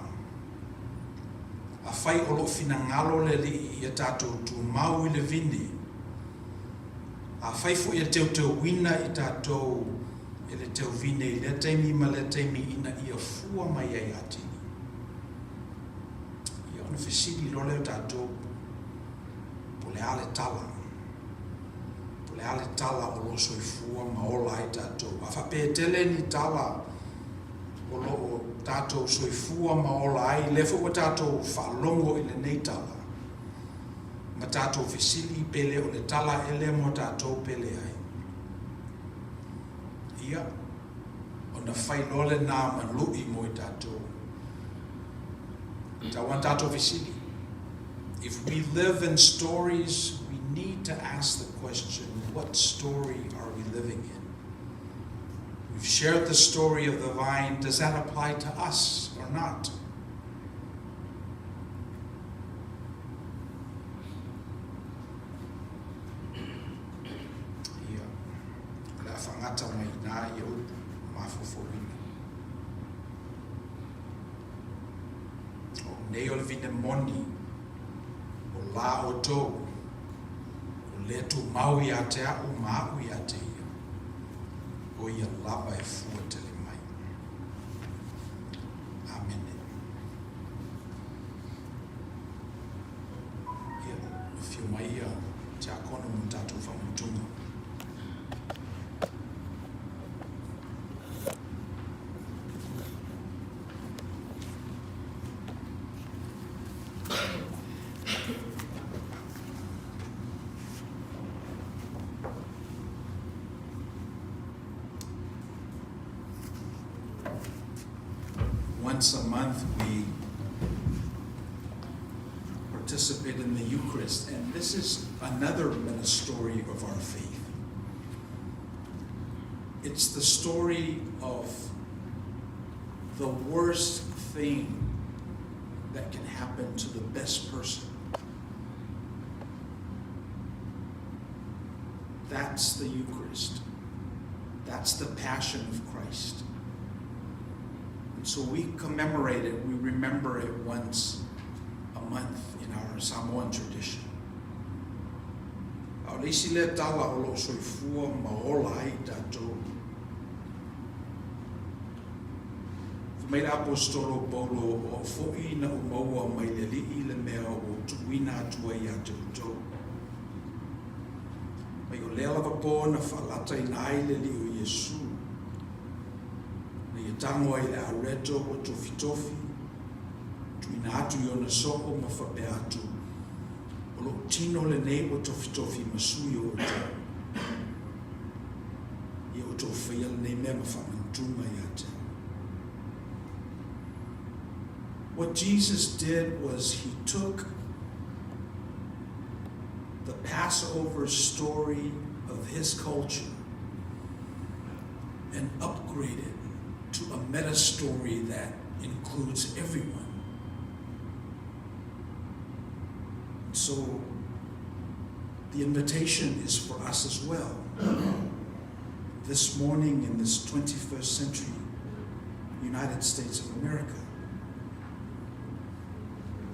A fai o lo finangalo le li I tātou tu mau I le vini. A fai fo I teu wina I tātou I le teu vine I le teimi ma le teimi ina ia fua mai ai atini. Ia ona fisili lo leo tātou po le ale tala. Le ale tala o lo soifua ma ola I tātou. A whapetele ni tala o lo tātou soifua ma ola ai. Lefo o tātou whalongo I le nei tala. Ma tātou fisili pele o le tala ele mo tātou pele ai. Ia, o na whainole nā manui mo I tātou. Tawan tātou fisili. If we live in stories, we need to ask the question, what story are we living in? We've shared the story of the vine. Does that apply to us or not? Ia, la whangata mai nā I o mawhawhawina. O nei o le vine moni, o la o tō, le tu mau I a te au mau I a te ia. O ia lava e fua te le mai. Amen. Ia, whiu mai ia, te akono mo tātou whamutunga. Once a month we participate in the Eucharist, and this is another story of our faith. It's the story of the worst thing that can happen to the best person. That's the Eucharist. That's the Passion of Christ. So we commemorate it, we remember it once a month in our Samoan tradition. Au leisi le tala o lo soifua ma ola ai tātou. Whamaila apostolo Paulo o fo'i na umaua mai le li'i le mea o tuina atua I a te utou. Mai o lea lava po na whalata I na ai le li'i o Iesu. Tango I le areto o tofi, tuina atu I ona soko ma whape atu, o lo tino le nei o tofi masui o te. I o tō whaia le nei mea ma whamantunga I ate. What Jesus did was He took the Passover story of His culture and upgraded to a meta story that includes everyone. So The invitation is for us as well. This morning in this 21st century United States of America.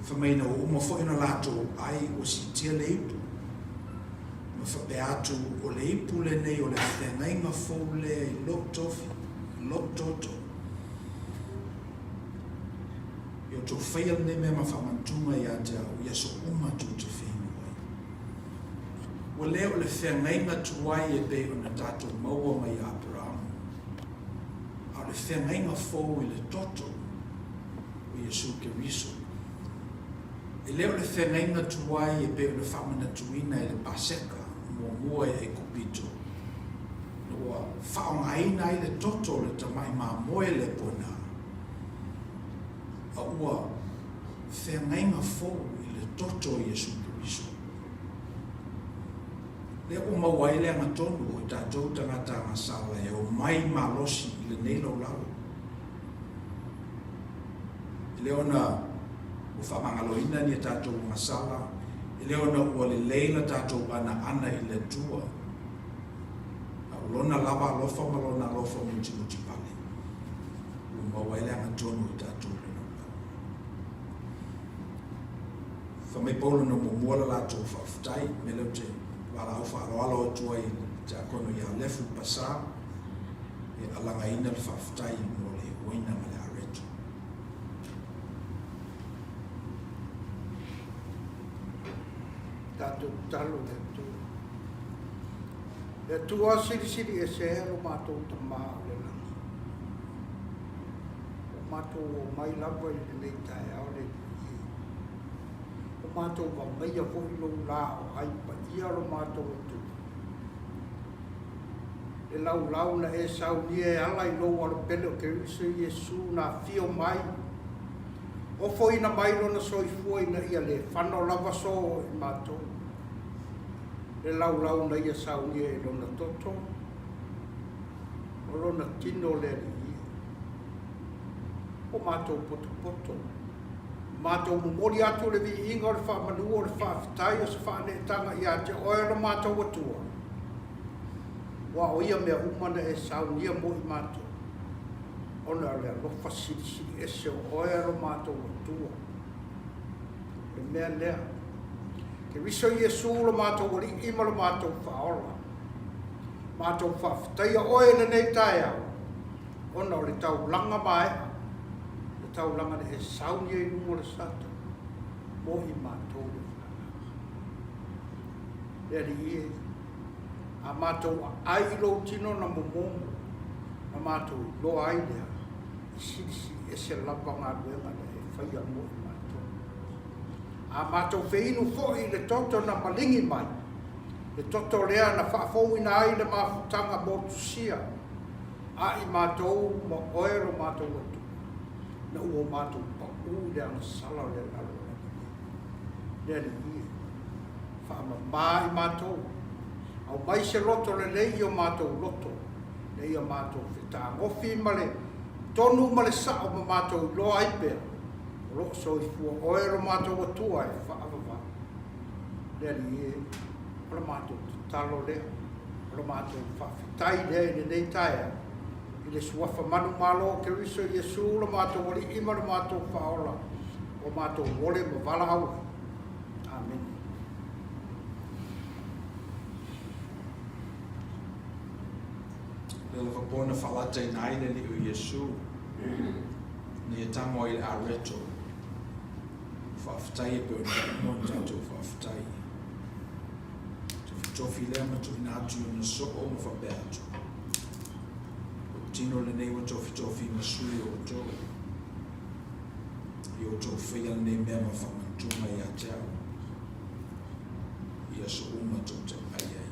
Whamaina o mawhoina lato ai o si tia leipu. Ma whapeatu o leipu le nei o le whengai mawhou le I loktofi, loktoto. Yo to whaia ne me ma whamantunga I a te au, ia so umatu te whenua. Wa leo le whengai ngatuai e be o na tato maua mai Abraham. A le whengai mawhou I le toto o Yesu Keriso. E leo le whengai ngatuai e be o le whamanatuina e le paseka mua e kupito. Noa whaongaina I le toto le tamai ma moe le pona. A ua whengai mawhou I le toto o Yesu Keriso. Le o mawai le angatonu o I tātou tangata ngasala e o mai malosi I le neilo lau. Le ona o whamangaloina ni tātou ngasala, I le ona ua le leila tātou ana I le tua. A ulona lava alofa malona alofa muti pale. O mawai le angatonu o tātou le nau. Whamai polo no muala lātou whawhtai, me leo te wala au whaaloalo atua I te akono I a lefu pasa, e alanga ina le whawhtai mo le waina ma le areto. Tātou talo le tu. Le tua siri e se ero mātou ta maa le langa. O mātou o mai lawa I le nei tae au le I. O mātou wa meia hoilo la o ai pa ia ro mātou o tu. Le lau na e sau ni e ala I lo wala pele o Keriso Yesu na fio mai. O foi na mai lona soi foi na ia le whano lava so I mātou. Le lau na ia sau ni e lona toto. O lona tino le ia. O mātou poto. Mātou mumori atu le vi inga o le whamanua o le whawhitai o se whane tanga I a te oe na mātou atua. Wa o ia mea umana e sau ni mo I mātou. Ona le alofa siri e se o oe aro mātou atua. Le mea lea. Ke riso Yesu lo mātou ori ima lo mātou whaola. Mātou whawhitai a oe na nei tae au. Ona o le tau langa mai. Le tau langa ne e sauni e numo le sata. Mo I mātou le whanaka. Le ri e. A mātou ai ilo tino na momomo. Na mātou lo ai lea. Sisi e se lapa ngā ruenga e whaia mo I mātou. A mātou whiinu fōi le toto na malingi mai. Le toto lea na whaafou ina ai le mawhutanga mo tusia. A I mātou ma oero mātou atu. Na ua mātou pa lea na sala le lalo. Lea ni ie. Whaama mai mātou. Au mai se loto le lei o mātou loto. Lei o mātou whita ngofi male. Tonu male sao ma mātou lo aipea. Lo so I fua oero mātou atua e whaavava. Lea ni e. Ola mātou talo lea. Ola mātou whawhitai lea I nei taea. I le suafa manu malo Keriso Yesu la mātou wali ima la mātou whaola. O mātou wole ma wala au. Amen. Le whapona whalate naile li o Yesu. Ni e tango I le areto. Whawhitai e peo no tātou whawhitai. Te whitofi lea matu ina atu I na so o ma whapea atu. O tino le nei wa tofi ma sui o tō. I o tō whia nei mea ma whamantunga I a te au. I a so uma tō te ai ai.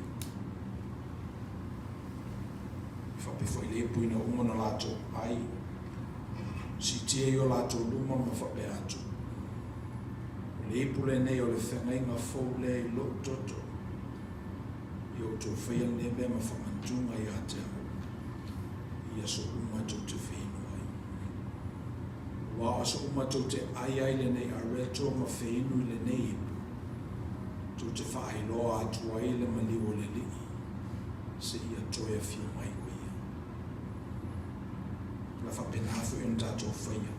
Whape fo I le puina umana lato ai. Si tia I o lato luma ma whape atu. O le ipule nei o le whengai ngā fōu le I lo toto. I o tō whia nei mea ma whamantunga I a te au. I a so uma tō te whinu ai. Wa a so uma tō te ai ai le nei a reto ma whinu le nei ipu. tu te whaeloa atua i le maliu le li se ia toe a whiu mai o ia la whapenafu i tatou whaia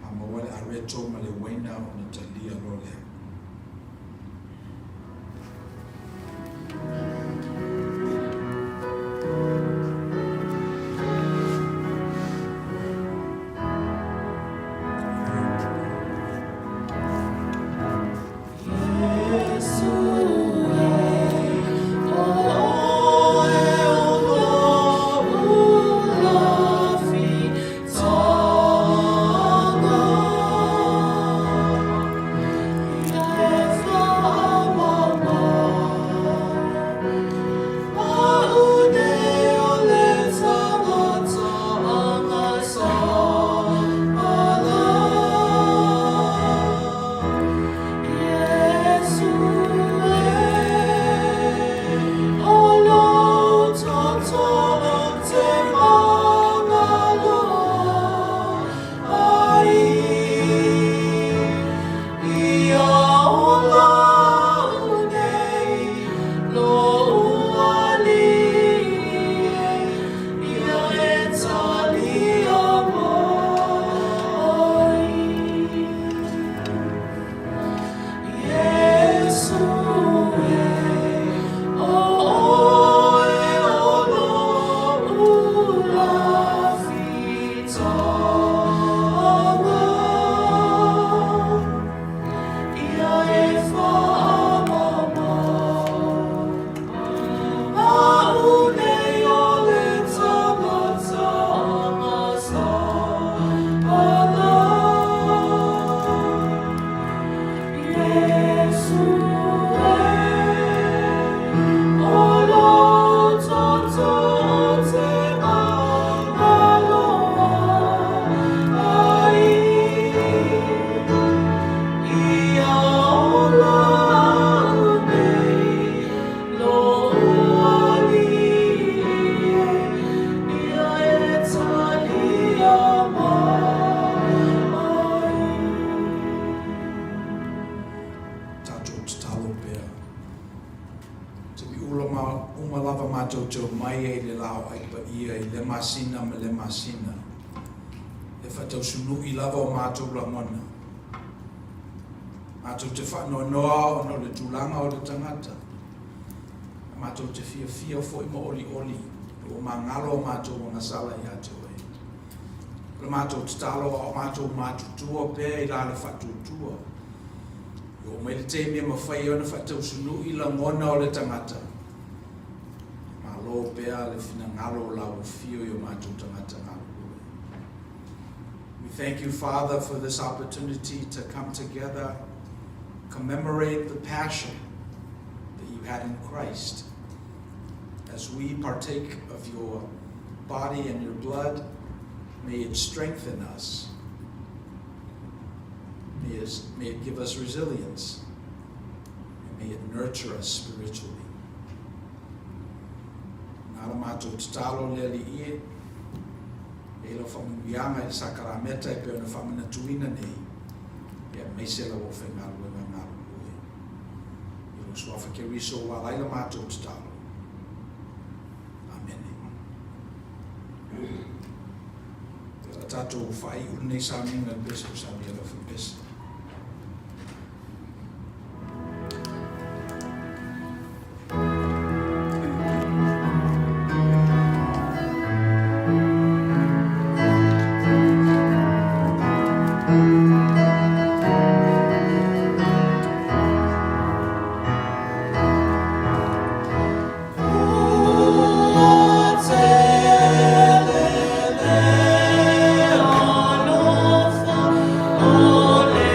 a mawale a reto ma le waina o na talia lolea. Masina e whatau sunu I lava o mātou la mona mātou te whanau noa o no le tūlanga o le tangata mātou te fia fia fo I ma oli oli o ma ngalo o mātou o ngasala I ato e le mātou te talo o mātou mātutua pē I la le whatutua o mai le te mea mawhai o na whatau sunu I la mona o le tangata lo pea le fina ngalo la o fio yo mātou tangata ngalo. We thank you, Father, for this opportunity to come together, commemorate the passion that you had in Christ. As we partake of your body and your blood, may it strengthen us. May it give us resilience. And may it nurture us spiritually. Nara mātou te talo lea li ie, e lo whamuianga I sakarameta e peo na whamina tuina nei, e meise la o whengaru e ngaru ue. I lo suafa ke riso wa laila mātou te talo. Amen. Tera tātou whai unei sa minga besa o sa mea la whambesa. Ole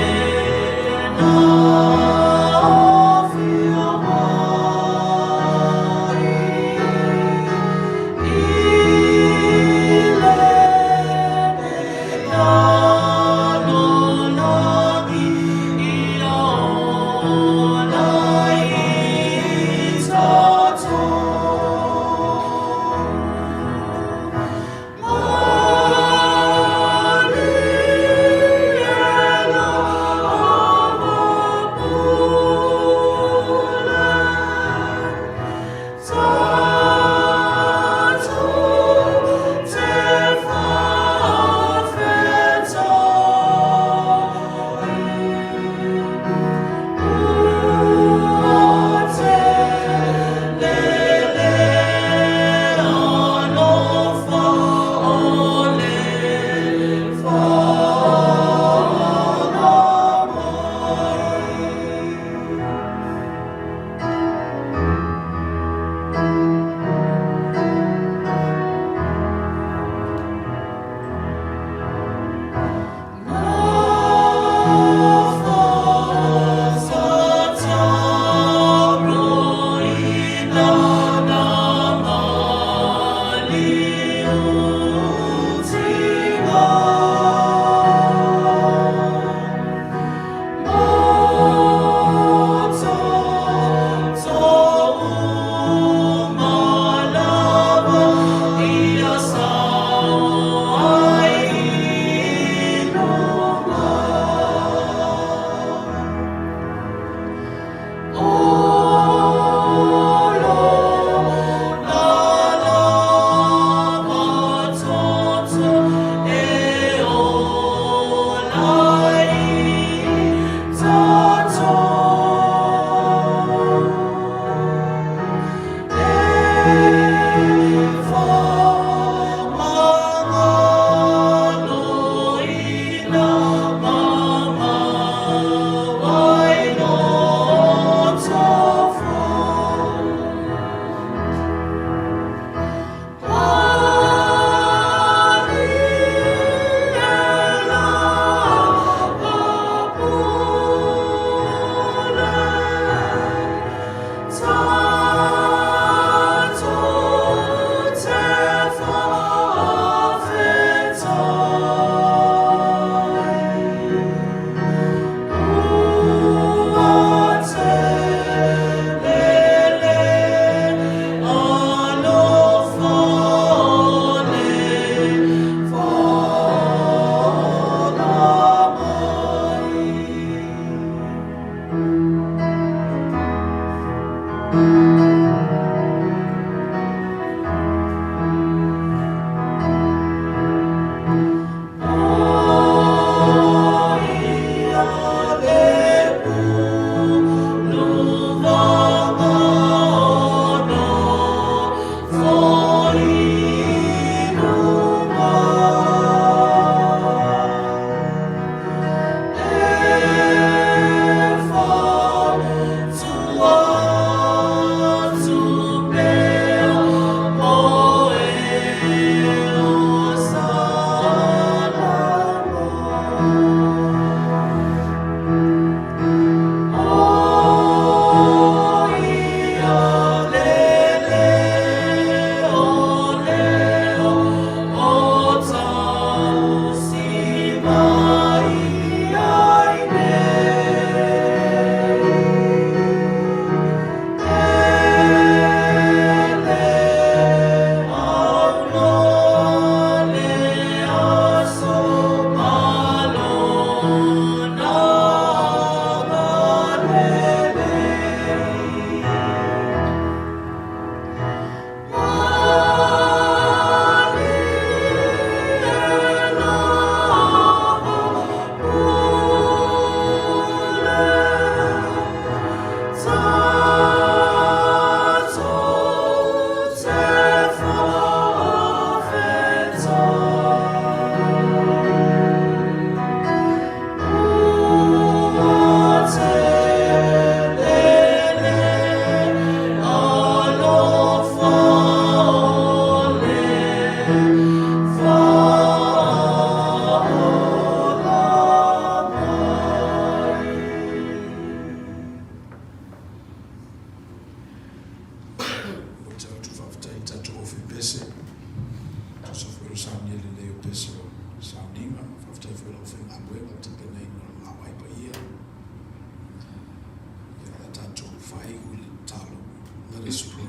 Let us pray.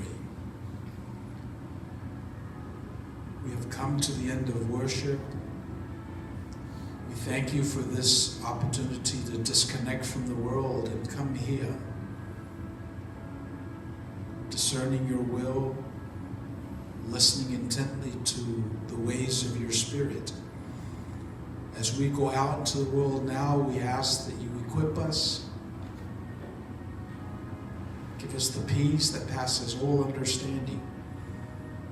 We have come to the end of worship. We thank you for this opportunity to disconnect from the world and come here, discerning your will, listening intently to the ways of your Spirit. As we go out into the world now, we ask that you equip us, give us the peace that passes all understanding.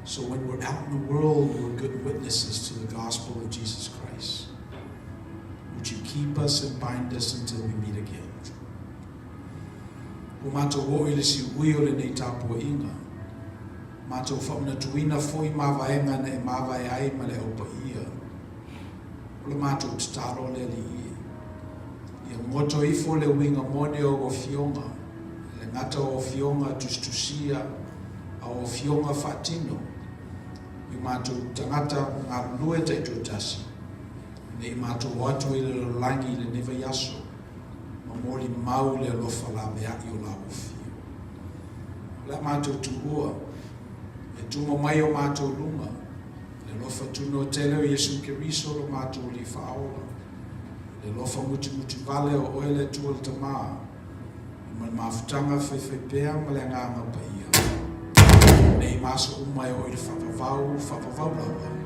So when we're out in the world, we're good witnesses to the gospel of Jesus Christ. Would you keep us and bind us until we meet again? O mātou o ile si ui o le nei tāpua inga. Mātou whauna tuina fōi mawaenga na e mawai ai ma le opa ia. O le mātou tataro le li ia. Ia ngoto ifo le winga mone o fionga. Le ngata o fionga tustusia a o fionga fatino. I mātou tangata ngā lue te tūtasi. Nei mātou watu i le langi le neva yaso. Moli mau le lofa la mea i o la ofio. La mātou tuua, e tuma mai o mātou lunga, le lofa tuno tele o Yesu Keriso lo mātou li whaola, le lofa muti vale o oele tua le tamaa, i man mawhutanga whaiwhaipea ma le nganga pa ia. Nei masa umai o i le whapavau lawa.